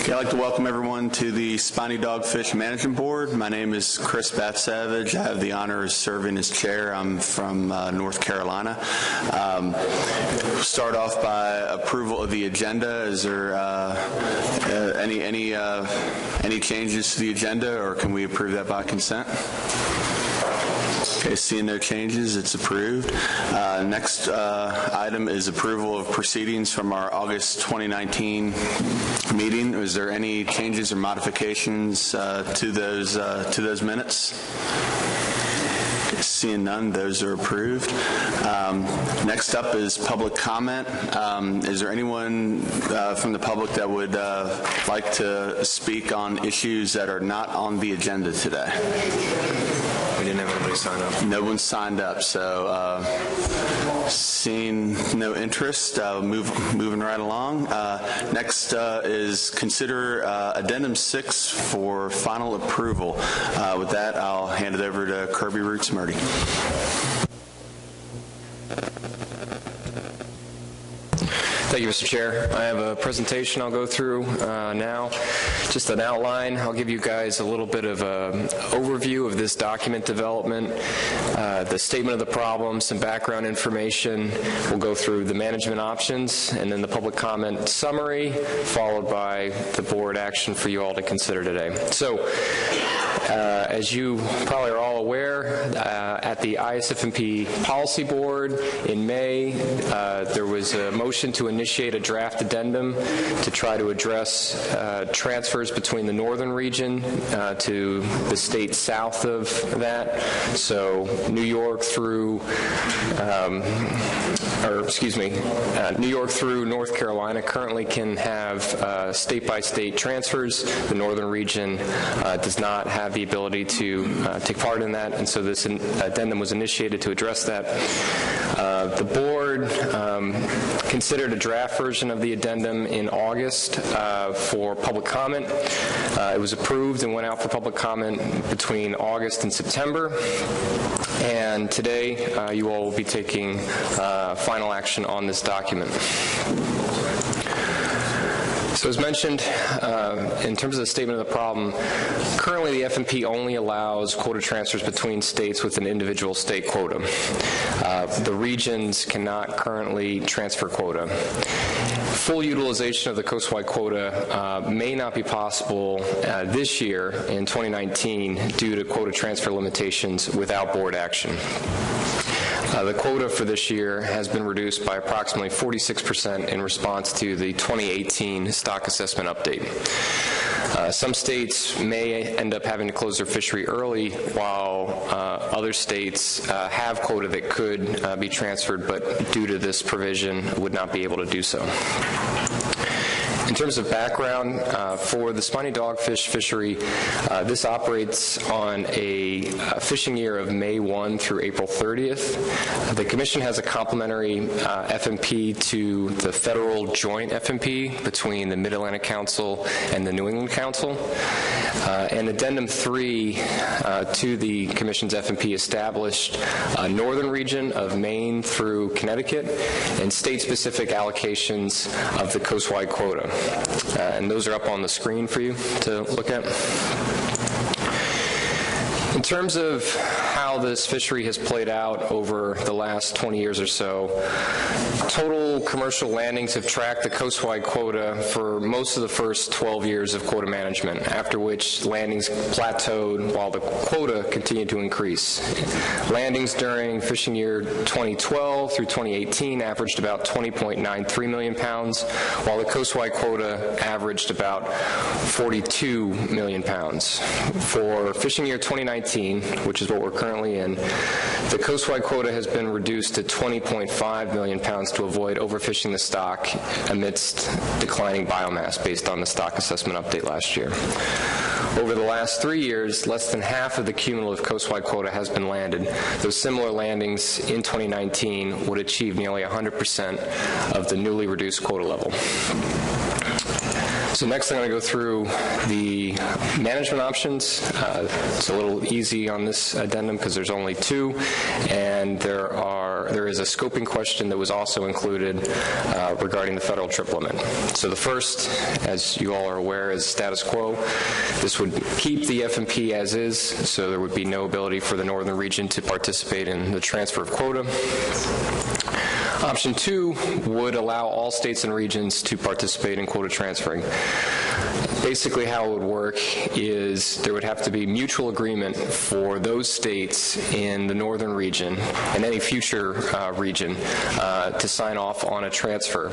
Okay, I'd like to welcome everyone to the Spiny Dogfish Management Board. My name is Chris Batsavage. I have the honor of serving as chair. I'm from North Carolina. Start off by approval of the agenda. Is there any changes to the agenda, or can we approve that by consent? Okay, seeing no changes, it's approved. Next item is approval of proceedings from our August 2019 meeting. Is there any changes or modifications to those minutes? Seeing none, those are approved. Next up is public comment. Is there anyone from the public that would like to speak on issues that are not on the agenda today? We didn't have anybody sign up. No one signed up, so seeing no interest, moving right along. Next is consider Addendum 6 for final approval. With that, I'll hand it over to Kirby Roots-Murdy. Thank you, Mr. Chair. I have a presentation I'll go through now. Just an outline. I'll give you guys a little bit of an overview of this document development, the statement of the problem, some background information. We'll go through the management options, and then the public comment summary, followed by the board action for you all to consider today. So, as you probably are all aware, at the ISFMP Policy Board in May, there was a motion to initiate a draft addendum to try to address transfers between the northern region to the state south of that. So New York through, New York through North Carolina currently can have state-by-state transfers. The northern region does not have the ability to take part in that, and so this addendum was initiated to address that. The board considered a draft version of the addendum in August for public comment. It was approved and went out for public comment between August and September. And today, you all will be taking final action on this document. So as mentioned, in terms of the statement of the problem, currently the FMP only allows quota transfers between states with an individual state quota. The regions cannot currently transfer quota. Full utilization of the coastwide quota may not be possible this year in 2019 due to quota transfer limitations without board action. The quota for this year has been reduced by approximately 46% in response to the 2018 stock assessment update. Some states may end up having to close their fishery early, while other states have quota that could be transferred, but due to this provision would not be able to do so. In terms of background, for the Spiny Dogfish fishery, this operates on a fishing year of May 1 through April 30th. The Commission has a complementary FMP to the federal joint FMP between the Mid-Atlantic Council and the New England Council. And Addendum 3 to the Commission's FMP established a northern region of Maine through Connecticut and state-specific allocations of the coastwide quota. And those are up on the screen for you to look at. In terms of how this fishery has played out over the last 20 years or so, total commercial landings have tracked the coastwide quota for most of the first 12 years of quota management, after which landings plateaued while the quota continued to increase. Landings during fishing year 2012 through 2018 averaged about 20.93 million pounds, while the coastwide quota averaged about 42 million pounds. For fishing year 2019, which is what we're currently in, the coastwide quota has been reduced to 20.5 million pounds to avoid overfishing the stock amidst declining biomass based on the stock assessment update last year. Over the last 3 years, less than half of the cumulative coastwide quota has been landed, though similar landings in 2019 would achieve nearly 100% of the newly reduced quota level. So next I'm going to go through the management options. It's a little easy on this addendum because there's only two, and there is a scoping question that was also included regarding the federal trip limit. So the first, as you all are aware, is status quo. This would keep the FMP as is, so there would be no ability for the northern region to participate in the transfer of quota. Option 2 would allow all states and regions to participate in quota transferring. Basically how it would work is there would have to be mutual agreement for those states in the northern region and any future region to sign off on a transfer.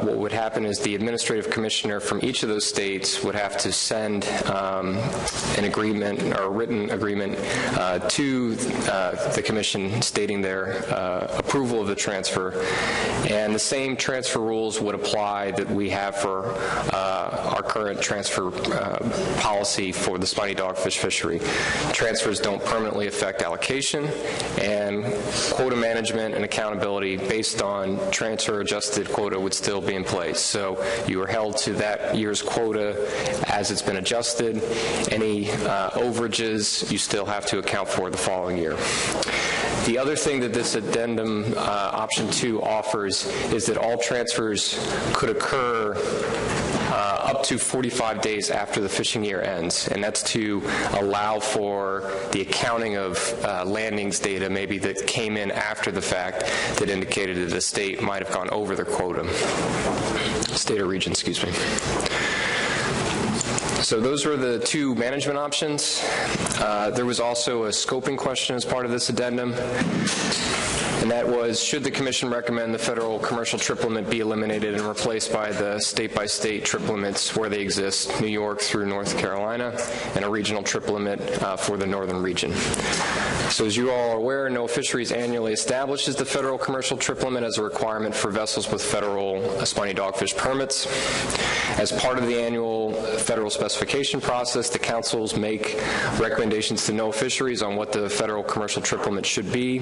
What would happen is the administrative commissioner from each of those states would have to send an agreement or a written agreement to the commission stating their approval of the transfer, and the same transfer rules would apply that we have for our current transfer policy for the spiny dogfish fishery. Transfers don't permanently affect allocation, and quota management and accountability based on transfer adjusted quota would still be in place. So you are held to that year's quota as it's been adjusted. Any overages you still have to account for the following year. The other thing that this addendum, option 2, offers is that all transfers could occur up to 45 days after the fishing year ends, and that's to allow for the accounting of landings data maybe that came in after the fact that indicated that the state might have gone over their quota. State or region, excuse me. So those were the two management options. There was also a scoping question as part of this addendum, and that was, should the Commission recommend the federal commercial trip limit be eliminated and replaced by the state-by-state trip limits where they exist, New York through North Carolina, and a regional trip limit for the northern region. So as you all are aware, NOAA Fisheries annually establishes the federal commercial trip limit as a requirement for vessels with federal spiny dogfish permits. As part of the annual federal specification process, the councils make recommendations to NOAA Fisheries on what the federal commercial trip limit should be.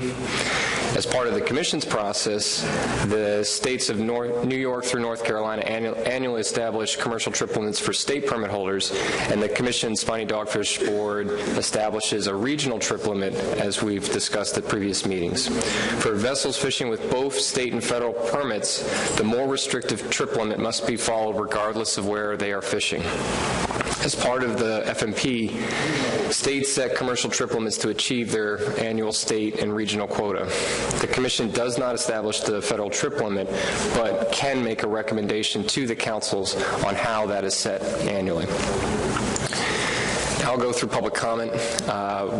As part of the Commission's process, the states of New York through North Carolina annually establish commercial trip limits for state permit holders, and the Commission's Spiny Dogfish Board establishes a regional trip limit, as we've discussed at previous meetings. For vessels fishing with both state and federal permits, the more restrictive trip limit must be followed regardless of where they are fishing. As part of the FMP, states set commercial trip limits to achieve their annual state and regional quota. The Commission does not establish the federal trip limit, but can make a recommendation to the councils on how that is set annually. I'll go through public comment.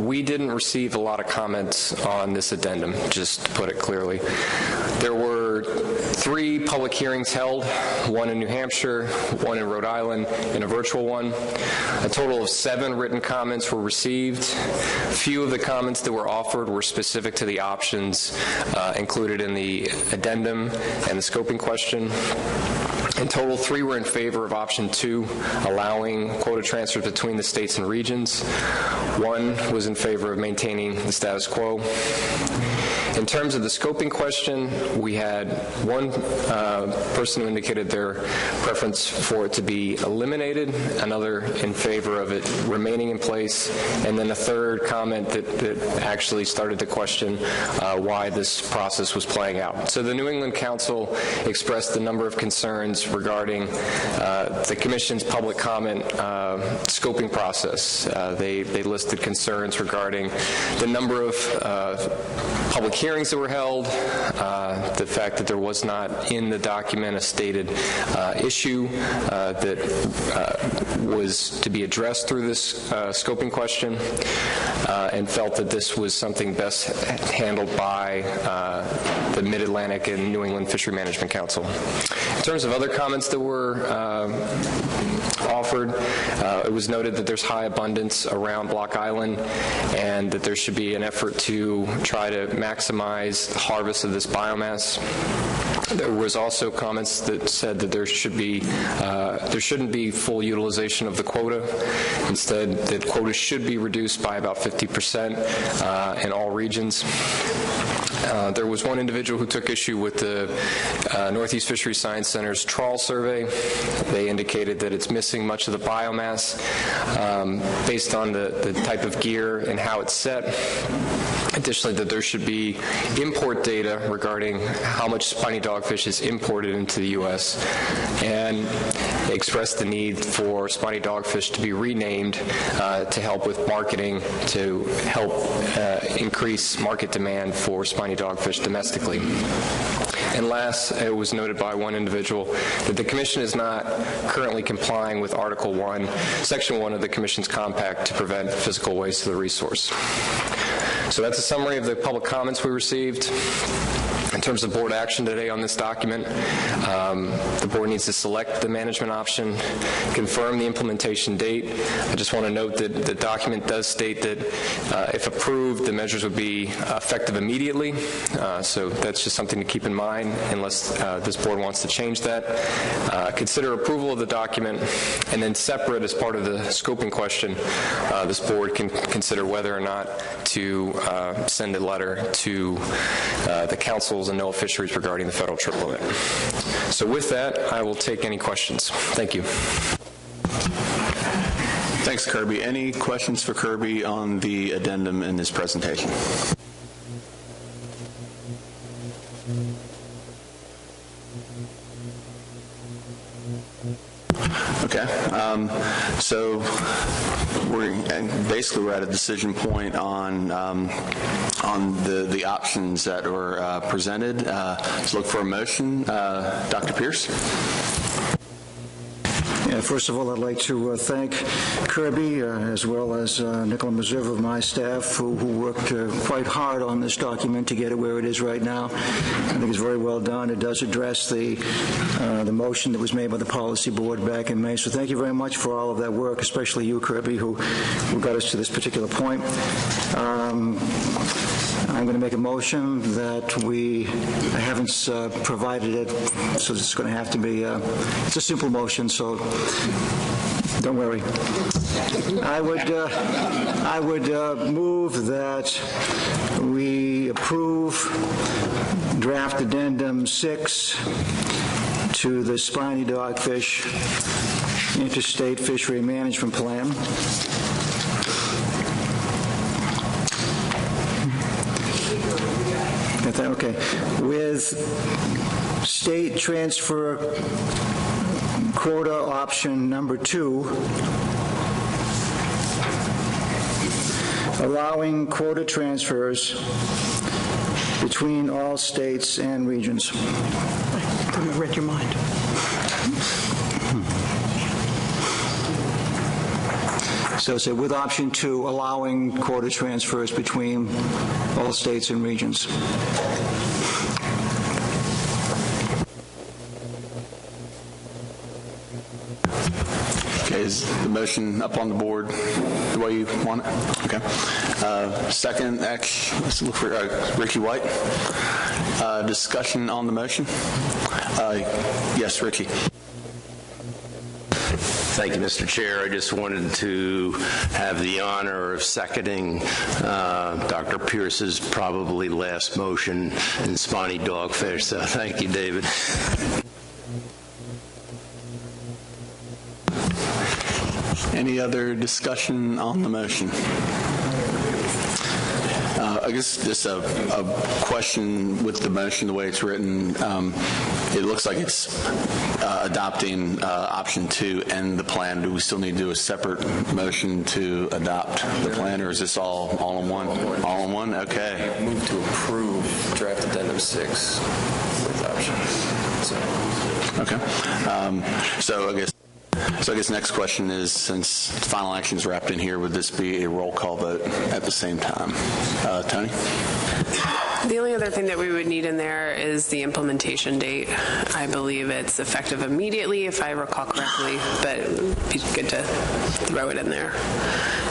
We didn't receive a lot of comments on this addendum, just to put it clearly. There were 3 public hearings held, one in New Hampshire, one in Rhode Island, and a virtual one. A total of 7 written comments were received. Few of the comments that were offered were specific to the options included in the addendum and the scoping question. In total, 3 were in favor of option 2, allowing quota transfers between the states and regions. 1 was in favor of maintaining the status quo. In terms of the scoping question, we had 1 person who indicated their preference for it to be eliminated, another in favor of it remaining in place, and then a third comment that actually started to question why this process was playing out. So the New England Council expressed a number of concerns regarding the Commission's public comment scoping process. They listed concerns regarding the number of public hearings that were held, the fact that there was not in the document a stated issue that was to be addressed through this scoping question, and felt that this was something best handled by the Mid-Atlantic and New England Fishery Management Council. In terms of other comments that were offered, it was noted that there's high abundance around Block Island and that there should be an effort to try to maximize the harvest of this biomass. There was also comments that said that there shouldn't be full utilization of the quota. Instead, that quota should be reduced by about 50% in all regions. There was one individual who took issue with the Northeast Fisheries Science Center's trawl survey. They indicated that it's missing much of the biomass based on the type of gear and how it's set. Additionally, that there should be import data regarding how much spiny dogfish is imported into the U.S. and expressed the need for spiny dogfish to be renamed to help with marketing, to help increase market demand for spiny dogfish domestically. And last, it was noted by one individual that the Commission is not currently complying with Article 1, Section 1 of the Commission's compact to prevent physical waste of the resource. So that's a summary of the public comments we received. In terms of board action today on this document, the board needs to select the management option, confirm the implementation date. I just want to note that the document does state that if approved, the measures would be effective immediately. So that's just something to keep in mind unless this board wants to change that. Consider approval of the document, and then separate as part of the scoping question, this board can consider whether or not to send a letter to the councils and NOAA fisheries regarding the federal trip limit. So with that, I will take any questions. Thank you. Thanks, Kirby. Any questions for Kirby on the addendum in this presentation? Okay, so we're at a decision point on the options that were presented. Let's look for a motion. Dr. Pierce. Yeah, first of all, I'd like to thank Kirby as well as Nicola Meserve of my staff who worked quite hard on this document to get it where it is right now. I think it's very well done. It does address the motion that was made by the policy board back in May. So thank you very much for all of that work, especially you, Kirby, who got us to this particular point. I'm going to make a motion that I haven't provided it, so it's going to have to be, it's a simple motion, so don't worry. I would move that we approve draft addendum 6 to the Spiny Dogfish Interstate Fishery Management Plan. Okay. With state transfer quota option number 2, allowing quota transfers between all states and regions. I read your mind. So say with option 2, allowing quota transfers between all states and regions. Okay, is the motion up on the board the way you want it? Okay. Second, let's look for Ricky White. Discussion on the motion? Yes, Ricky. Thank you, Mr. Chair. I just wanted to have the honor of seconding Dr. Pierce's probably last motion in spiny dogfish, so thank you, David. Any other discussion on the motion? I guess just a question with the motion, the way it's written. It looks like it's adopting option 2 and the plan. Do we still need to do a separate motion to adopt the plan, or is this all in one? All in one? Okay. Move to approve draft addendum 6 with options. Okay. So I guess next question is, since final action is wrapped in here, would this be a roll call vote at the same time? Tony? The only other thing that we would need in there is the implementation date. I believe it's effective immediately, if I recall correctly, but it would be good to throw it in there.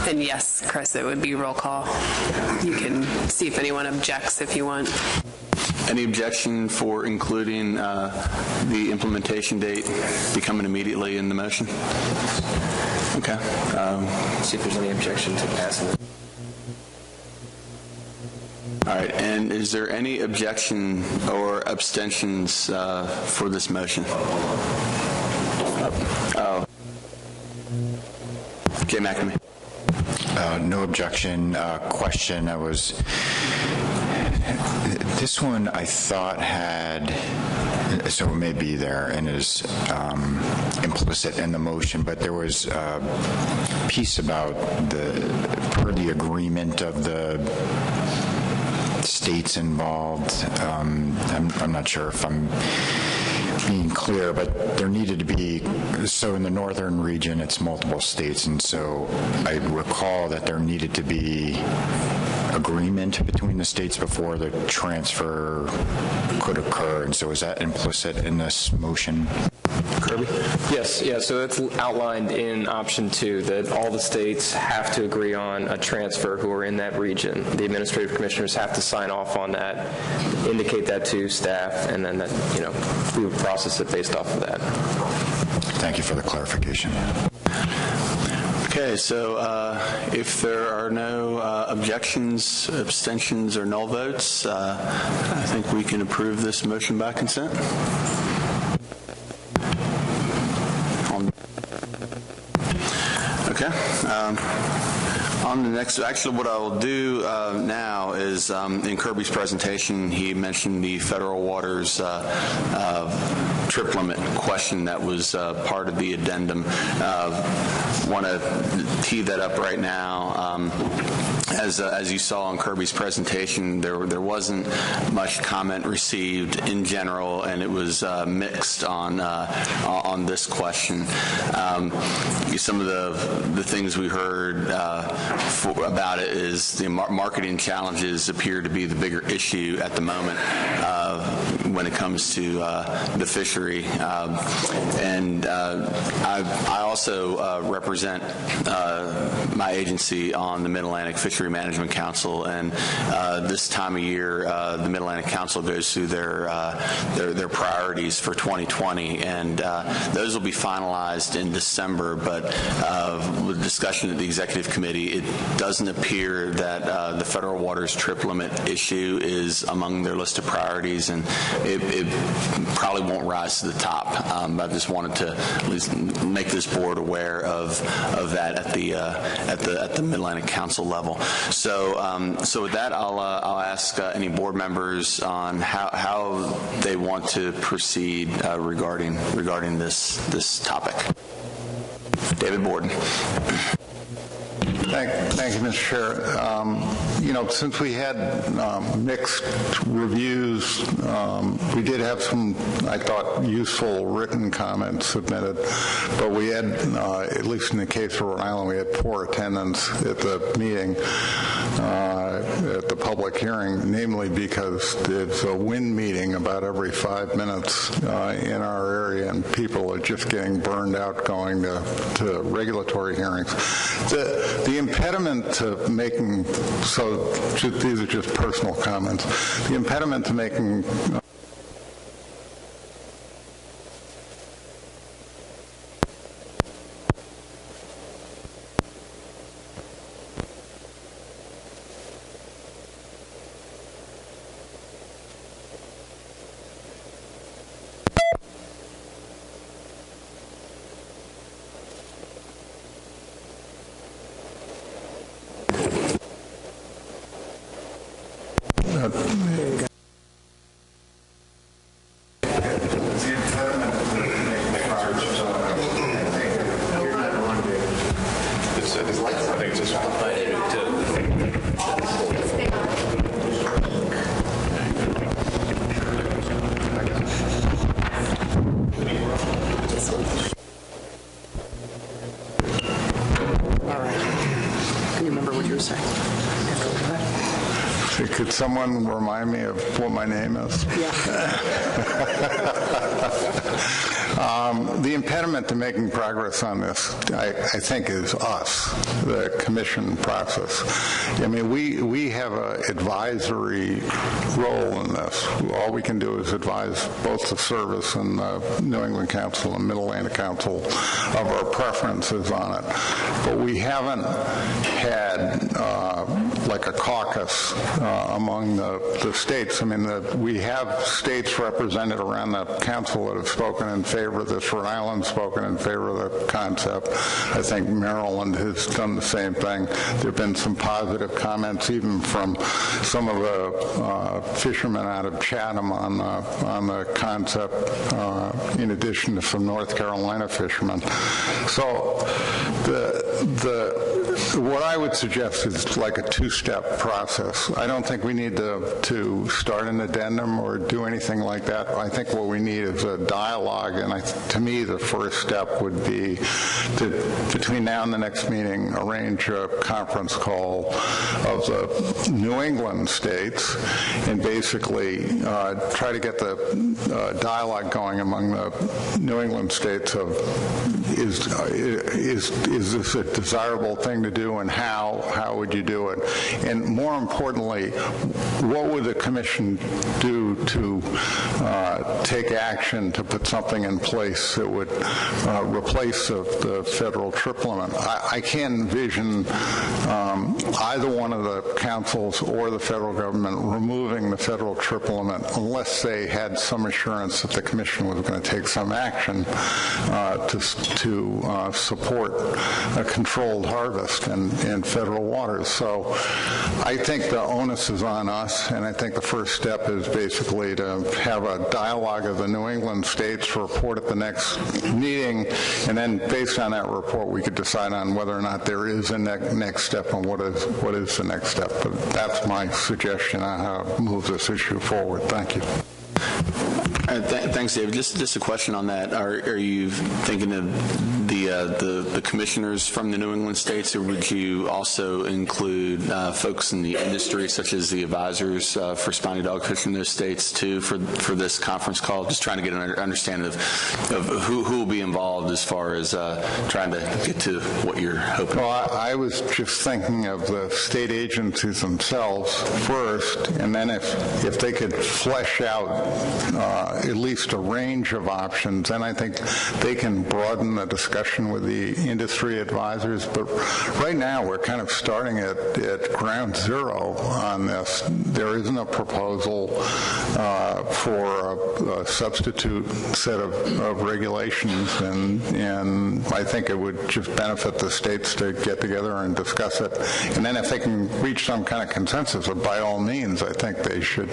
And yes, Chris, it would be roll call. You can see if anyone objects if you want. Any objection for including the implementation date becoming immediately in the motion? Okay. See if there's any objection to passing it. All right, and is there any objection or abstentions for this motion? Oh. Jay McNamee. No objection. Question, this one I thought had, so it may be there and is implicit in the motion, but there was a piece about per the agreement of the states involved. I'm not sure if I'm being clear, but there needed to be, so in the northern region it's multiple states, and so I recall that there needed to be agreement between the states before the transfer could occur, and so is that implicit in this motion? Kirby? Yes, so it's outlined in option 2 that all the states have to agree on a transfer who are in that region. The administrative commissioners have to sign off on that, indicate that to staff, and then that, we would process it based off of that. Thank you for the clarification. Okay, so if there are no objections, abstentions, or null votes, I think we can approve this motion by consent. Okay. On the next, actually what I'll do now is, in Kirby's presentation, he mentioned the federal waters trip limit question that was part of the addendum. Want to tee that up right now. As you saw in Kirby's presentation, there wasn't much comment received in general, and it was mixed on this question. Some of the things we heard about it is the marketing challenges appear to be the bigger issue at the moment when it comes to the fishery. And I also represent my agency on the Mid-Atlantic Fishery Management Council, and this time of year, the Mid-Atlantic Council goes through their priorities for 2020, and those will be finalized in December, but with discussion at the Executive Committee, it doesn't appear that the federal waters trip limit issue is among their list of priorities, and it probably won't rise to the top. I just wanted to at least make this board aware of that at the Mid-Atlantic Council level. So with that, I'll ask any board members on how they want to proceed regarding this topic. David Borden. Thank you, Mr. Chair. Since we had mixed reviews, we did have some, I thought, useful written comments submitted, but we had, at least in the case of Rhode Island, we had poor attendance at the meeting, at the public hearing, namely because it's a wind meeting about every 5 minutes in our area, and people are just getting burned out going to regulatory hearings. The impediment to making, these are just personal comments, the impediment to making Could someone remind me of what my name is? Yeah. The impediment to making progress on this, I think, is us, the commission process. I mean, we have an advisory role in this. All we can do is advise both the service and the New England Council and Mid-Atlantic Council of our preferences on it. But we haven't had like a caucus among the states. I mean, we have states represented around the council that have spoken in favor of this. Rhode Island's spoken in favor of the concept. I think Maryland has done the same thing. There have been some positive comments even from some of the fishermen out of Chatham on the concept, in addition to some North Carolina fishermen. So what I would suggest is like a two-step process. I don't think we need to start an addendum or do anything like that. I think what we need is a dialogue, and to me the first step would be to, between now and the next meeting, arrange a conference call of the New England states and basically try to get the dialogue going among the New England states of is this a desirable thing to do, and how would you do it? And more importantly, what would the commission do to take action to put something in place that would replace the federal trip limit? I can't envision either one of the councils or the federal government removing the federal trip limit unless they had some assurance that the commission was going to take some action to support a controlled harvest in federal waters. So I think the onus is on us, and I think the first step is basically to have a dialogue of the New England states, report at the next meeting, and then based on that report we could decide on whether or not there is a next step and what is the next step. But that's my suggestion on how to move this issue forward. Thank you. Thanks, David. Just a question on that. Are you thinking of the commissioners from the New England states, or would you also include folks in the industry, such as the advisors for spiny dogfish in those states, too, for this conference call? Just trying to get an understanding of who will be involved as far as trying to get to what you're hoping. Well, I was just thinking of the state agencies themselves first, and then if they could flesh out at least a range of options, and I think they can broaden the discussion with the industry advisors. But right now we're kind of starting at ground zero on this. There isn't a proposal for a substitute set of regulations, and I think it would just benefit the states to get together and discuss it. And then if they can reach some kind of consensus, by all means, I think they should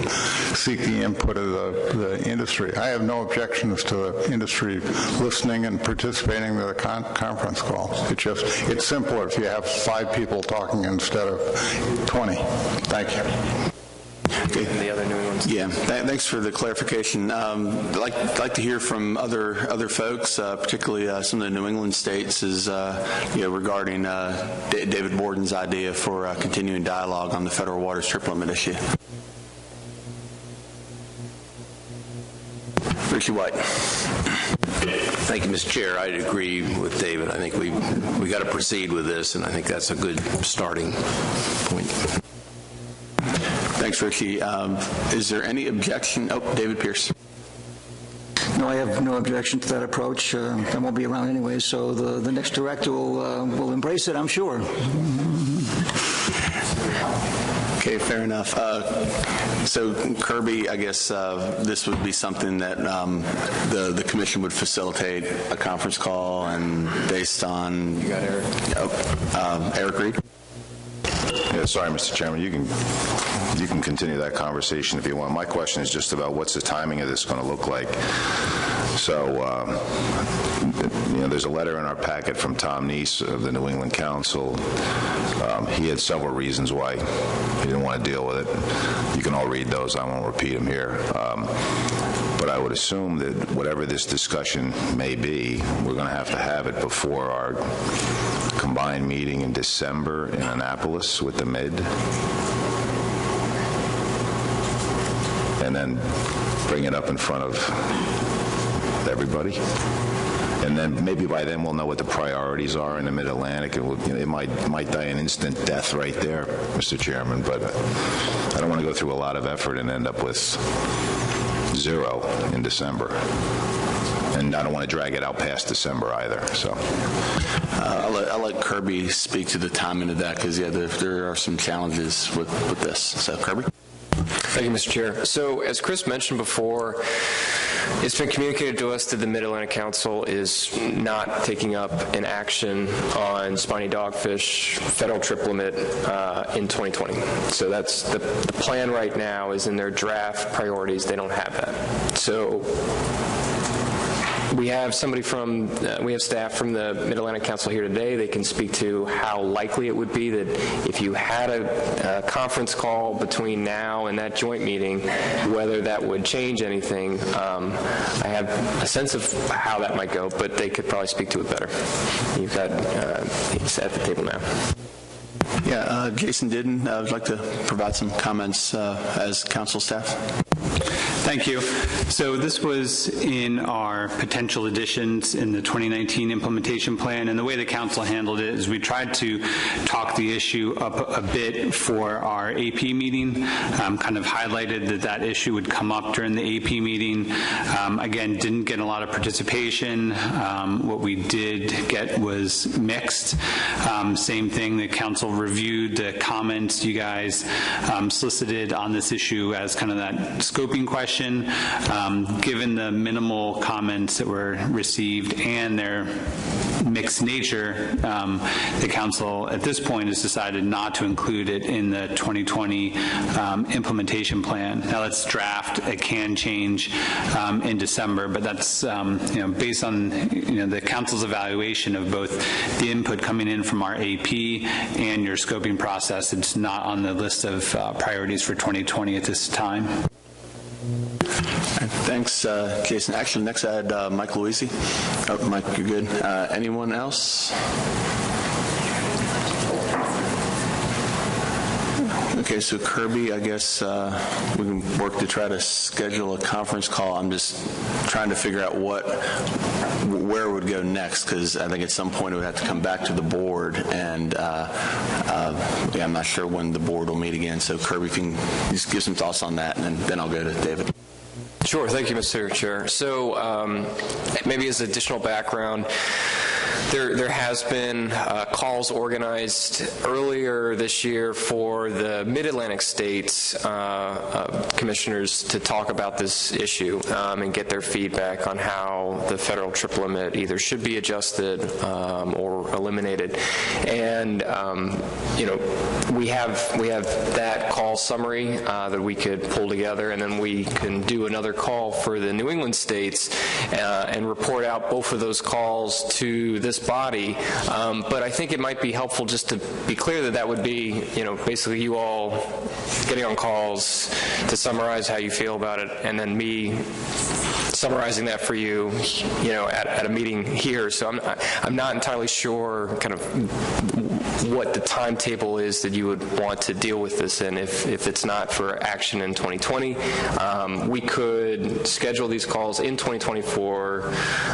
seek the input of the industry. I have no objections to the industry listening and participating in the conference call. It's simpler if you have 5 people talking instead of 20. Thank you. Okay. The other New England states. Yeah, thanks for the clarification. I'd like to hear from other folks, particularly some of the New England states, regarding David Borden's idea for continuing dialogue on the federal waters trip limit issue. Richie White. Thank you, Mr. Chair. I agree with David. I think we got to proceed with this, and I think that's a good starting point. Thanks, Richie. Is there any objection? Oh, David Pierce. No, I have no objection to that approach. I won't be around anyway, so the next director will embrace it, I'm sure. Okay, fair enough. So, Kirby, I guess this would be something that the commission would facilitate a conference call, and based on... You got Eric. Eric Reed. Yeah, sorry, Mr. Chairman. You can continue that conversation if you want. My question is just about what's the timing of this going to look like. So, there's a letter in our packet from Tom Neese of the New England Council. He had several reasons why he didn't want to deal with it. You can all read those. I won't repeat them here. But I would assume that whatever this discussion may be, we're going to have it before our combined meeting in December in Annapolis with the MID. And then bring it up in front of everybody. And then maybe by then we'll know what the priorities are in the Mid-Atlantic. It might die an instant death right there, Mr. Chairman, but I don't want to go through a lot of effort and end up with 0 in December. and I don't want to drag it out past December either, so. I'll let Kirby speak to the timing of that, because, yeah, there are some challenges with this. So, Kirby? Thank you, Mr. Chair. So, as Chris mentioned before, it's been communicated to us that the Mid-Atlantic Council is not taking up an action on spiny dogfish federal trip limit in 2020. So that's the plan right now is in their draft priorities. They don't have that. So we have somebody from, we have staff from the Mid-Atlantic Council here today. They can speak to how likely it would be that if you had a conference call between now and that joint meeting, whether that would change anything. I have a sense of how that might go, but they could probably speak to it better. You've got, he's at the table now. Yeah, Jason Didden, I would like to provide some comments as council staff. Thank you. So this was in our potential additions in the 2019 implementation plan, and the way the council handled it is we tried to talk the issue up a bit for our AP meeting, kind of highlighted that issue would come up during the AP meeting. Again, didn't get a lot of participation. What we did get was mixed. Same thing, the council reviewed the comments you guys solicited on this issue as kind of that scoping question. Given the minimal comments that were received and their mixed nature, the council at this point has decided not to include it in the 2020 implementation plan. Now that's draft. It can change in December, but that's based on the council's evaluation of both the input coming in from our AP and your scoping process. It's not on the list of priorities for 2020 at this time. Thanks, Jason. Actually, next I had Mike Louisi. Oh, Mike, you're good. Anyone else? Okay, so Kirby, I guess we can work to try to schedule a conference call. I'm just trying to figure out where it would go next, because I think at some point it would have to come back to the board, and yeah, I'm not sure when the board will meet again. So Kirby, if you can just give some thoughts on that, and then I'll go to David. Sure. Thank you, Mr. Chair. So maybe as additional background, there has been calls organized earlier this year for the Mid-Atlantic states commissioners to talk about this issue and get their feedback on how the federal trip limit either should be adjusted or eliminated. And we have that call summary that we could pull together, and then we can do another call for the New England states and report out both of those calls to this body. But I think it might be helpful just to be clear that would be, basically you all getting on calls to summarize how you feel about it, and then me summarizing that for you, at a meeting here. So I'm not entirely sure kind of what the timetable is that you would want to deal with this in. If it's not for action in 2020, we could schedule these calls in 2020 for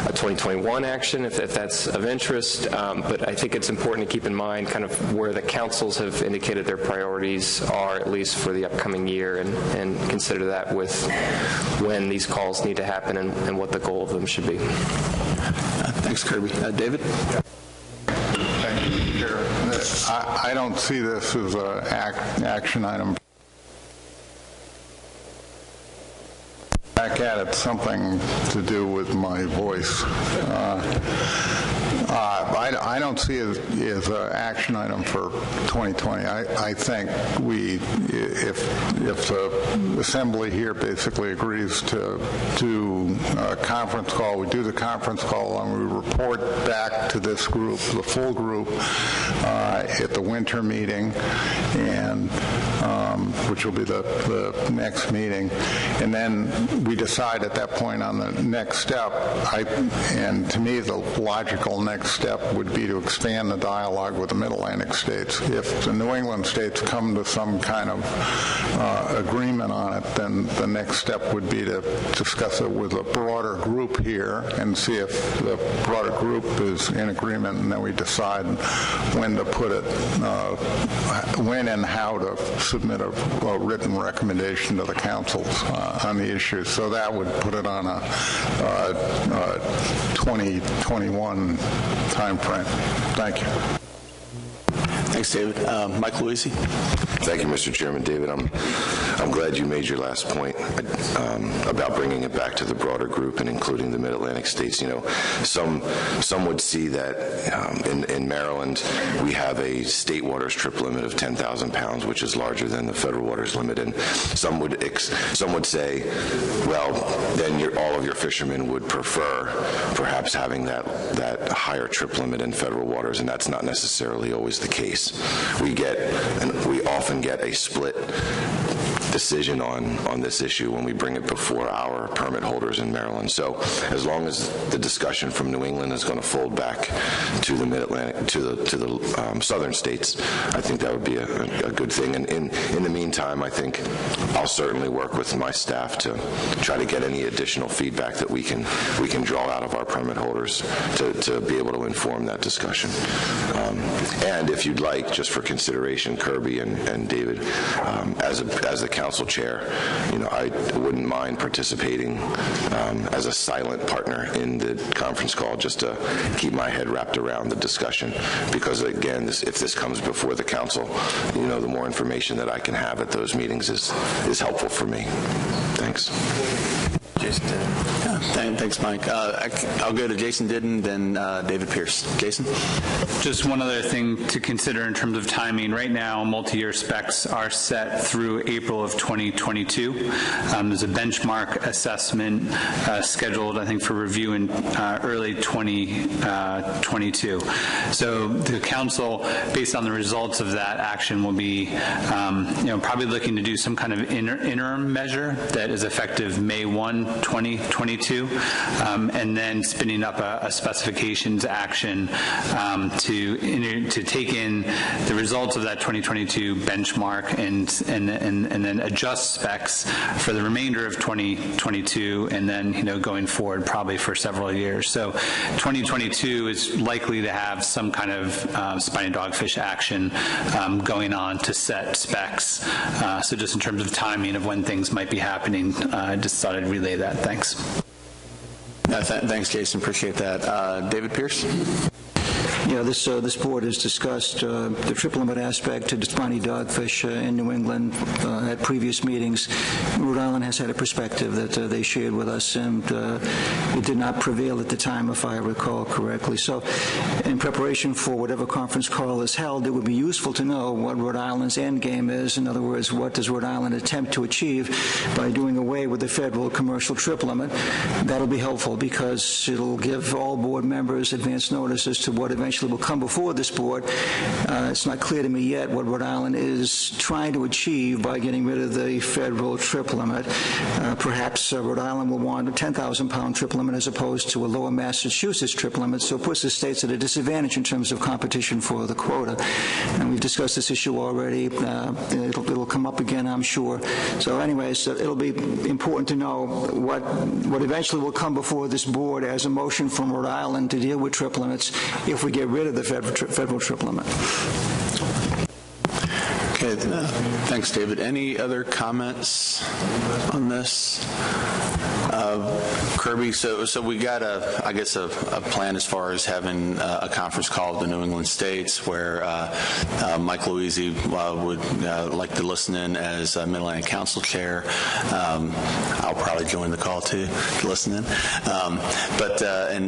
a 2021 action if that's of interest. But I think it's important to keep in mind kind of where the councils have indicated their priorities are, at least for the upcoming year, and consider that with when these calls need to happen and what the goal of them should be. Thanks, Kirby. David? Thank you, Chair. I don't see this as an action item. Back at it, something to do with my voice. I don't see it as an action item for 2020. I think if the Assembly here basically agrees to do a conference call, we do the conference call and we report back to this group, the full group, at the winter meeting, and which will be the next meeting, and then we decide at that point on the next step. And to me, the logical next step would be to expand the dialogue with the Mid-Atlantic states. If the New England states come to some kind of agreement on it, then the next step would be to discuss it with a broader group here and see if the broader group is in agreement, and then we decide when to put it, when and how to submit a written recommendation to the councils on the issues. so that would put it on a 2021 timeframe. Thank you. Thanks, David. Mike Louisi. Thank you, Mr. Chairman. David, I'm glad you made your last point about bringing it back to the broader group and including the Mid-Atlantic states. You know, some would see that in Maryland we have a state waters trip limit of 10,000 pounds, which is larger than the federal waters limit, and some would say, well, then all of your fishermen would prefer perhaps having that higher trip limit in federal waters, and that's not necessarily always the case. We often get a split decision on this issue when we bring it before our permit holders in Maryland. So as long as the discussion from New England is going to fold back to the Mid-Atlantic, to the southern states, I think that would be a good thing. And in the meantime, I think I'll certainly work with my staff to try to get any additional feedback that we can draw out of our permit holders to be able to inform that discussion. And if you'd like, just for consideration, Kirby and David, as the council chair, you know, I wouldn't mind participating as a silent partner in the conference call, just to keep my head wrapped around the discussion. Because again, if this comes before the council, you know, the more information that I can have at those meetings is helpful for me. Thanks. Jason Didden. Thanks, Mike. I'll go to Jason Didden, then David Pierce. Jason? Just one other thing to consider in terms of timing. Right now, multi-year specs are set through April of 2022. There's a benchmark assessment scheduled, I think, for review in early 2022. So the council, based on the results of that action, will be probably looking to do some kind of interim measure that is effective May 1, 2022, and then spinning up a specifications action to take in the results of that 2022 benchmark and then adjust specs for the remainder of 2022, and then going forward probably for several years. So 2022 is likely to have some kind of spiny dogfish action going on to set specs. So just in terms of timing of when things might be happening, I just thought I'd relay that. Thanks. Thanks, Jason. Appreciate that. David Pierce? Yeah, this board has discussed the trip limit aspect to the spiny dogfish in New England at previous meetings. Rhode Island has had a perspective that they shared with us, and it did not prevail at the time, if I recall correctly. So in preparation for whatever conference call is held, it would be useful to know what Rhode Island's end game is. In other words, what does Rhode Island attempt to achieve by doing away with the federal commercial trip limit? That'll be helpful because it'll give all board members advance notice as to what eventually will come before this board. It's not clear to me yet what Rhode Island is trying to achieve by getting rid of the federal trip limit. Perhaps Rhode Island will want a 10,000-pound trip limit as opposed to a lower Massachusetts trip limit, so it puts the states at a disadvantage in terms of competition for the quota. And we've discussed this issue already. It'll come up again, I'm sure. So anyways, it'll be important to know what eventually will come before this board as a motion from Rhode Island to deal with trip limits if we get rid of the federal trip limit. Okay, thanks, David. Any other comments on this? Kirby, so we got I guess a plan as far as having a conference call with the New England states where Mike Louisi would like to listen in as Mid-Atlantic Council Chair. I'll probably join the call too to listen in.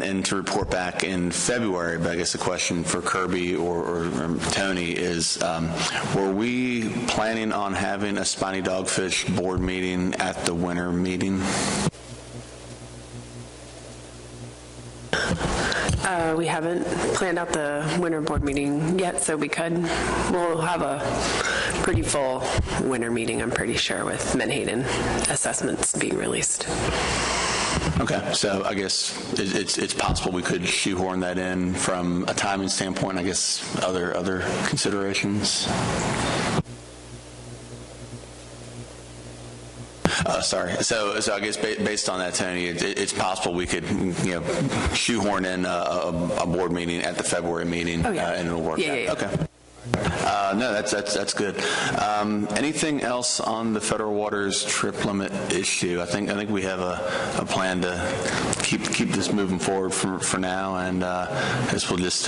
And to report back in February, but I guess the question for Kirby or Tony is, were we planning on having a spiny dogfish board meeting at the winter meeting? We haven't planned out the winter board meeting yet, so we'll have a pretty full winter meeting, I'm pretty sure, with Menhaden assessments being released. Okay, so I guess it's possible we could shoehorn that in from a timing standpoint. I guess other considerations. Sorry. So I guess based on that, Tony, it's possible we could shoehorn in a board meeting at the February meeting, and it'll work out. Yeah. Okay. No, that's good. Anything else on the federal waters trip limit issue? I think we have a plan to keep this moving forward for now, and I guess we'll just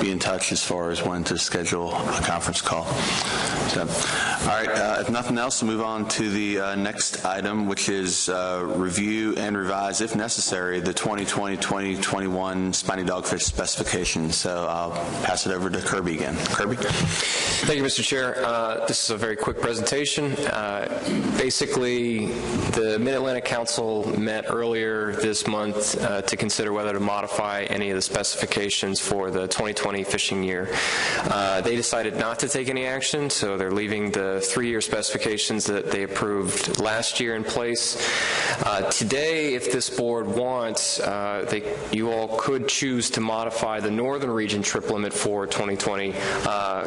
be in touch as far as when to schedule a conference call. So, all right. If nothing else, we'll move on to the next item, which is review and revise, if necessary, the 2020-2021 Spiny Dogfish specifications. So I'll pass it over to Kirby again. Kirby? Thank you, Mr. Chair. This is a very quick presentation. Basically, the Mid-Atlantic Council met earlier this month to consider whether to modify any of the specifications for the 2020 fishing year. They decided not to take any action, so they're leaving the 3-year specifications that they approved last year in place. Today, if this board wants, you all could choose to modify the northern region trip limit for 2020.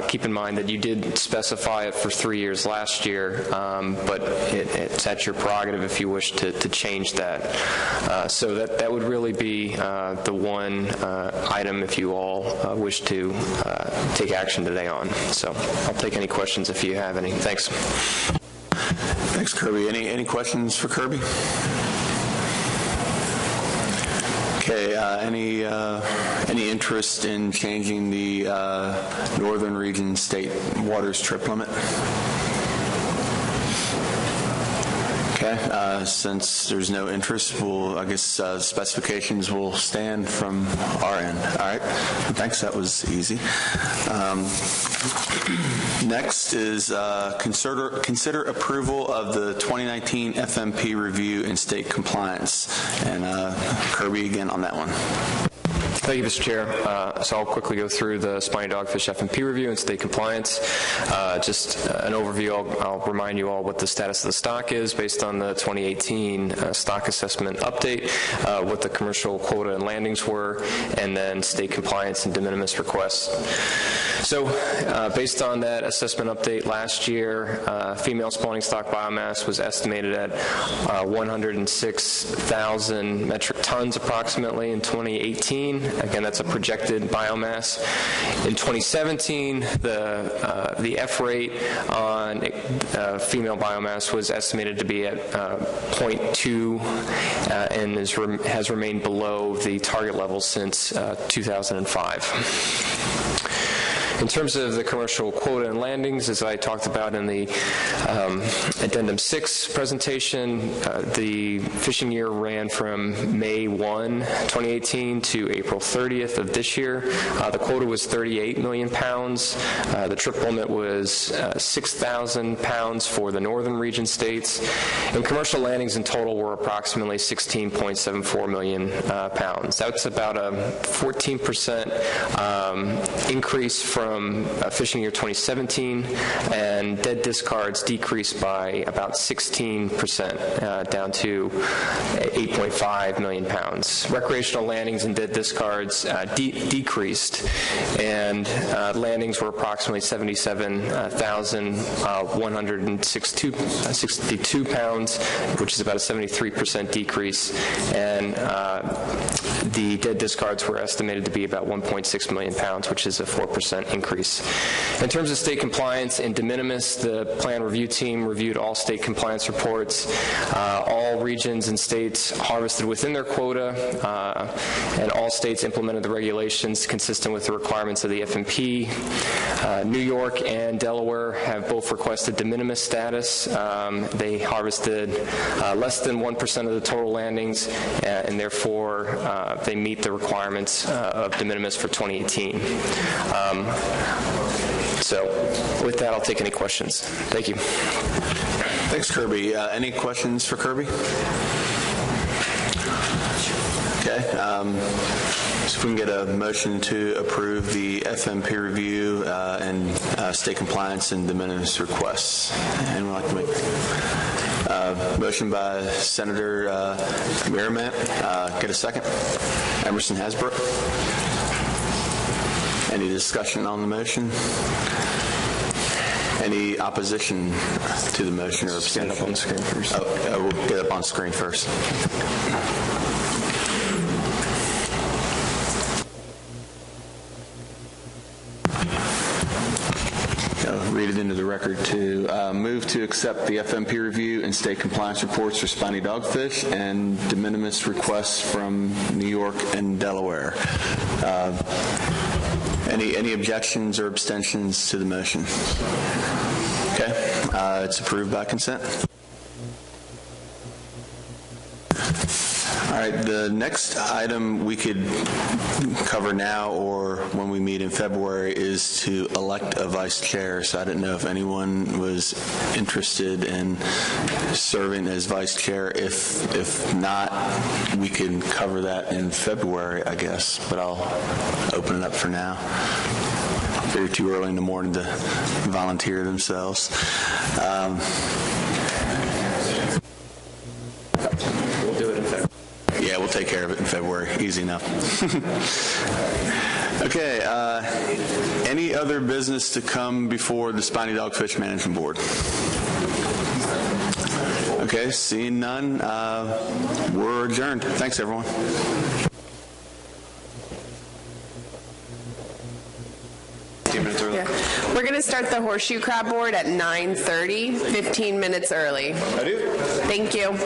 Keep in mind that you did specify it for 3 years last year, but it's at your prerogative if you wish to change that. So that would really be the one item if you all wish to take action today on. So I'll take any questions if you have any. Thanks. Thanks, Kirby. Any questions for Kirby? Okay, any interest in changing the northern region state waters trip limit? Okay, since there's no interest, I guess specifications will stand from our end. All right, thanks, that was easy. Next is consider approval of the 2019 FMP review and state compliance. And Kirby again on that one. Thank you, Mr. Chair. So I'll quickly go through the Spiny Dogfish FMP review and state compliance. Just an overview, I'll remind you all what the status of the stock is based on the 2018 stock assessment update, what the commercial quota and landings were, and then state compliance and de minimis requests. So based on that assessment update last year, female spawning stock biomass was estimated at 106,000 metric tons approximately in 2018. Again, that's a projected biomass. In 2017, the F rate on female biomass was estimated to be at 0.2 and has remained below the target level since 2005. In terms of the commercial quota and landings, as I talked about in the Addendum 6 presentation, the fishing year ran from May 1, 2018 to April 30th of this year. The quota was 38 million pounds. The trip limit was 6,000 pounds for the northern region states. And commercial landings in total were approximately 16.74 million pounds. That's about a 14% increase from fishing year 2017, and dead discards decreased by about 16%, down to 8.5 million pounds. Recreational landings and dead discards decreased, and landings were approximately 77,162 pounds, which is about a 73% decrease, and the dead discards were estimated to be about 1.6 million pounds, which is a 4% increase. In terms of state compliance and de minimis, the plan review team reviewed all state compliance reports. All regions and states harvested within their quota, and all states implemented the regulations consistent with the requirements of the FMP. New York and Delaware have both requested de minimis status. They harvested less than 1% of the total landings, and therefore they meet the requirements of de minimis for 2018. So with that, I'll take any questions. Thank you. Thanks, Kirby. Any questions for Kirby? Okay. So if we can get a motion to approve the FMP review and state compliance and de minimis requests. Anyone like to make motion by Senator Merriman? Get a second. Emerson Hasbrook. Any discussion on the motion? Any opposition to the motion or abstention? Stand up on the screen first. We'll get up on screen first. it into the record too. Move to accept the FMP review and state compliance reports for Spiny Dogfish and de minimis requests from New York and Delaware. Any objections or abstentions to the motion? Okay, it's approved by consent. All right, the next item we could cover now or when we meet in February is to elect a vice chair. So I didn't know if anyone was interested in serving as vice chair. If not, we can cover that in February, I guess, but I'll open it up for now. They're too early in the morning to volunteer themselves. We'll do it in February. Yeah, we'll take care of it in February. Easy enough. Okay, any other business to come before the Spiny Dogfish Management Board? Okay, seeing none, we're adjourned. Thanks, everyone. Yeah. We're going to start the horseshoe crab board at 9:30, 15 minutes early. I do. Thank you.